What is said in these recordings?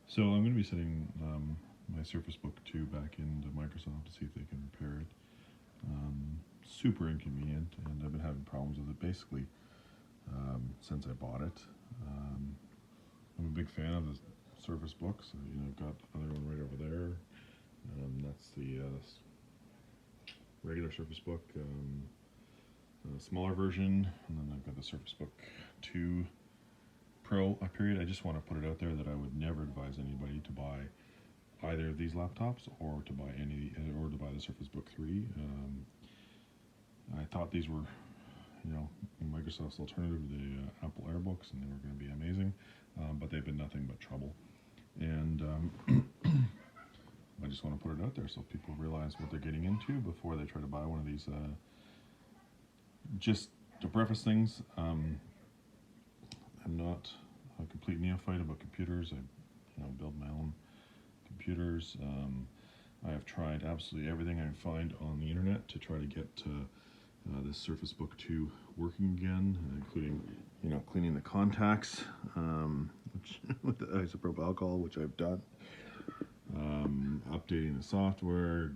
So I'm going to be sending my Surface Book 2 back into Microsoft to see if they can repair it. Super inconvenient, and I've been having problems with it basically since I bought it. I'm a big fan of the Surface Book, so I've got another one right over there. That's the regular Surface Book, smaller version, and then I've got the Surface Book 2 Pro. I just want to put it out there that I would never advise anybody to buy either of these laptops or to buy the Surface Book 3. I thought these were, Microsoft's alternative to the Apple AirBooks, and they were going to be amazing, but they've been nothing but trouble. And I just want to put it out there so people realize what they're getting into before they try to buy one of these. Just to preface things, I'm not a complete neophyte about computers. I build my own computers. I have tried absolutely everything I can find on the internet to try to get this Surface Book 2 working again, including cleaning the contacts with the isopropyl alcohol, which I've done, updating the software,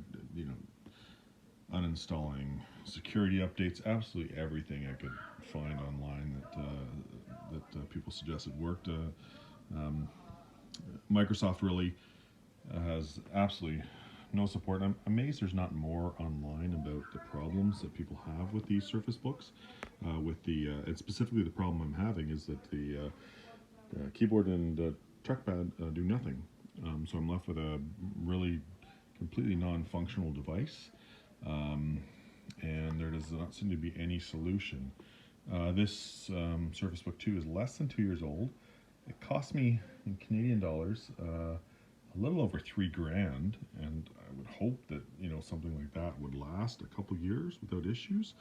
uninstalling security updates, absolutely everything I could find online that people suggested worked. Microsoft really has absolutely no support. I'm amazed there's not more online about the problems that people have with these Surface Books. And specifically the problem I'm having is that the keyboard and trackpad do nothing. So I'm left with a really completely non-functional device, and there does not seem to be any solution. This Surface Book 2 is less than 2 years old. It cost me, in Canadian dollars, a little over $3,000, and I would hope that something like that would last a couple years without issues.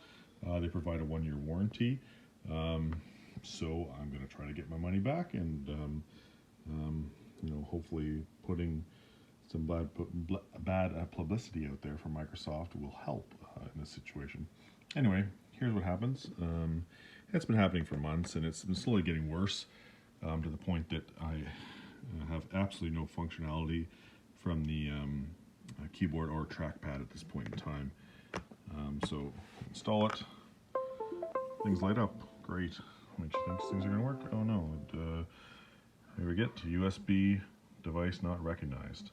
They provide a 1-year warranty, so I'm going to try to get my money back, and hopefully putting some bad publicity out there for Microsoft will help in this situation. Anyway, here's what happens. It's been happening for months, and it's been slowly getting worse to the point that I have absolutely no functionality from the keyboard or trackpad at this point in time. So install it. Things light up. Great. Makes you think things are going to work. Oh no. Here we get to USB device not recognized.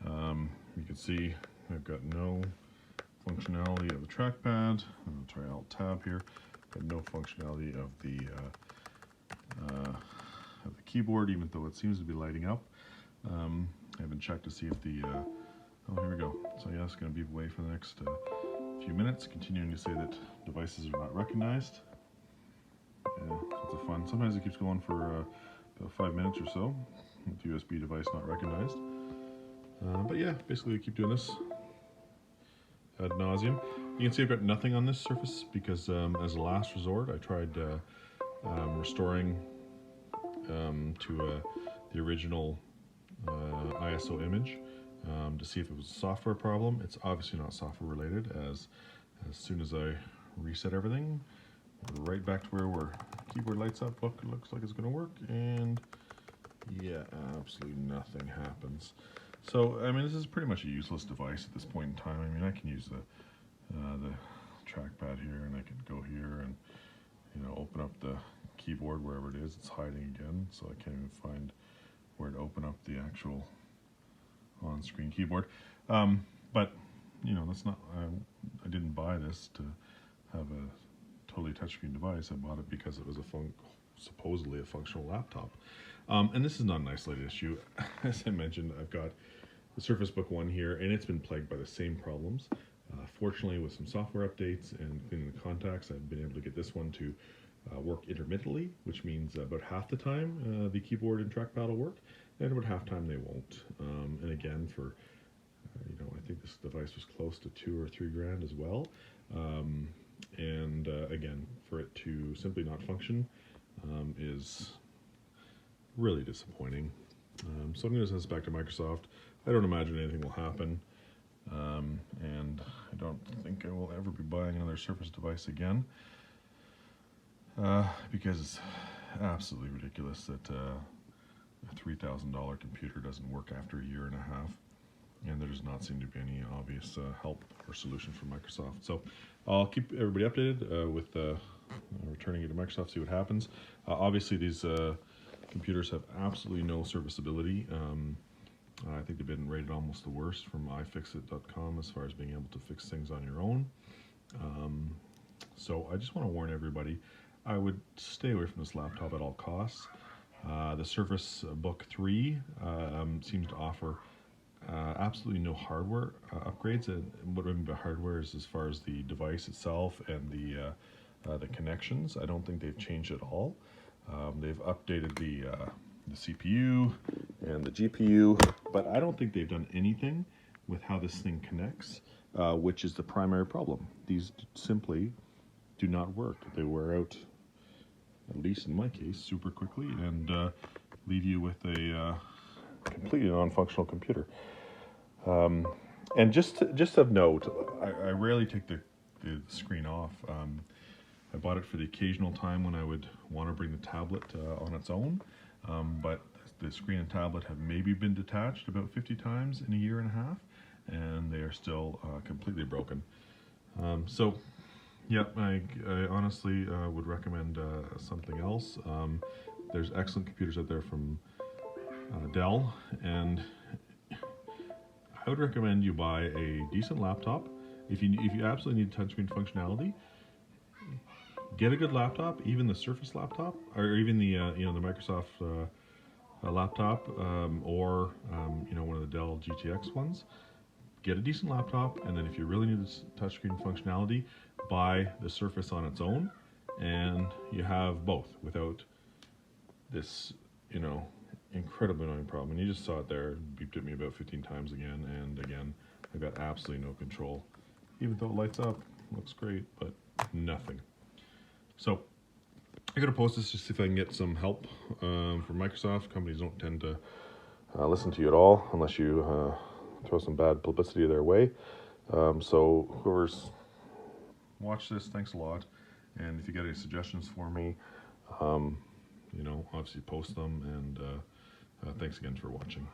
You can see I've got no functionality of the trackpad. I'll try Alt-Tab here. Got no functionality of the keyboard, even though it seems to be lighting up. I haven't checked to see if the oh, here we go. So yeah, it's going to be away for the next few minutes, continuing to say that devices are not recognized. Yeah, it's fun. Sometimes it keeps going for about 5 minutes or so with the USB device not recognized. But yeah, basically we keep doing this ad nauseum. You can see I've got nothing on this Surface because as a last resort I tried restoring to the original ISO image to see if it was a software problem. It's obviously not software related, as soon as I reset everything, we're right back to where we're. Keyboard lights up, look, it looks like it's going to work, and yeah, absolutely nothing happens. So, I mean, this is pretty much a useless device at this point in time. I mean, I can use the trackpad here, and I could go here and open up the keyboard wherever it is. It's hiding again, so I can't even find where to open up the actual on-screen keyboard. But that's not. I didn't buy this to have a totally touchscreen device. I bought it because it was supposedly a functional laptop. And this is not an isolated issue. As I mentioned, I've got the Surface Book 1 here, and it's been plagued by the same problems. Fortunately, with some software updates and cleaning the contacts, I've been able to get this one to work intermittently, which means about half the time the keyboard and trackpad will work, and about half time they won't. And again, for I think this device was close to $2 or $3,000 as well. And again, for it to simply not function is really disappointing. So I'm going to send this back to Microsoft. I don't imagine anything will happen, and I don't think I will ever be buying another Surface device again, because it's absolutely ridiculous that a $3,000 computer doesn't work after a year and a half, and there does not seem to be any obvious help or solution from Microsoft. So I'll keep everybody updated with returning it to Microsoft, see what happens. Obviously, these computers have absolutely no serviceability. I think they've been rated almost the worst from iFixit.com as far as being able to fix things on your own. So I just want to warn everybody, I would stay away from this laptop at all costs. The Surface Book 3 seems to offer absolutely no hardware upgrades, and what I mean by hardware is as far as the device itself and the connections. I don't think they've changed at all. They've updated the CPU and the GPU, but I don't think they've done anything with how this thing connects, which is the primary problem. These simply do not work. They wear out, at least in my case, super quickly, and leave you with a completely non-functional computer. And just of note, I rarely take the screen off. I bought it for the occasional time when I would want to bring the tablet on its own, but the screen and tablet have maybe been detached about 50 times in a year and a half, and they are still completely broken. So, yeah, I honestly would recommend something else. There's excellent computers out there from Dell, and I would recommend you buy a decent laptop. If you absolutely need touchscreen functionality, get a good laptop, even the Surface laptop, or even the the Microsoft laptop, or one of the Dell GTX ones. Get a decent laptop, and then if you really need this touchscreen functionality, buy the Surface on its own, and you have both without this, incredibly annoying problem. And you just saw it there, it beeped at me about 15 times again and again. I got absolutely no control. Even though it lights up, looks great, but nothing. So I'm gonna post this just to see if I can get some help from Microsoft. Companies don't tend to listen to you at all unless you throw some bad publicity their way. So whoever's watched this, thanks a lot. And if you got any suggestions for me, obviously post them. And thanks again for watching.